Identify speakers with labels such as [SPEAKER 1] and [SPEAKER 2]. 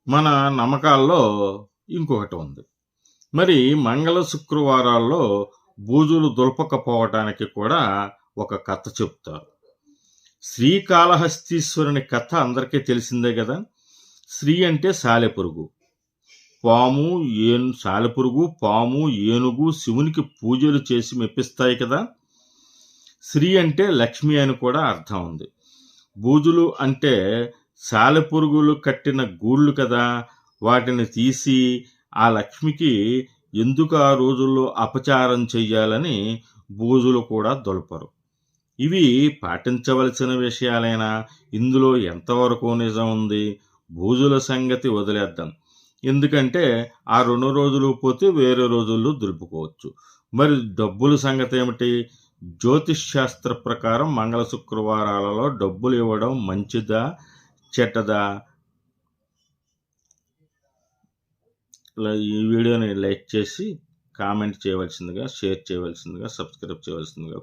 [SPEAKER 1] మన నమ్మకాల్లో ఇంకొకటి ఉంది. మరి మంగళ శుక్రవారాల్లో బూజులు దులపకపోవటానికి కూడా ఒక కథ చెప్తారు. శ్రీకాళహస్తీశ్వరుని కథ అందరికీ తెలిసిందే కదా. శ్రీ అంటే సాలెపురుగు, పాము, ఏనుగు శివునికి పూజలు చేసి మెప్పిస్తాయి కదా. శ్రీ అంటే లక్ష్మి అని కూడా అర్థం ఉంది. బూజులు అంటే సాలెపురుగులు కట్టిన గూళ్ళు కదా. వాటిని తీసి ఆ లక్ష్మికి ఎందుకు ఆ రోజుల్లో అపచారం చెయ్యాలని బూజులు కూడా దులపరు. ఇవి పాటించవలసిన విషయాలైనా ఇందులో ఎంతవరకు నిజం ఉంది? బూజుల సంగతి వదిలేద్దాం. ఎందుకంటే ఆ 2 రోజులు పోతే వేరే రోజుల్లో దులుపుకోవచ్చు. మరి డబ్బుల సంగతి ఏమిటి? జ్యోతిష్ శాస్త్ర ప్రకారం మంగళ శుక్రవారాలలో డబ్బులు ఇవ్వడం మంచిదా చెడ్డదా? ఈ వీడియోని లైక్ చేసి కామెంట్ చేయవలసిందిగా, షేర్ చేయవలసిందిగా, సబ్స్క్రైబ్ చేయవలసిందిగా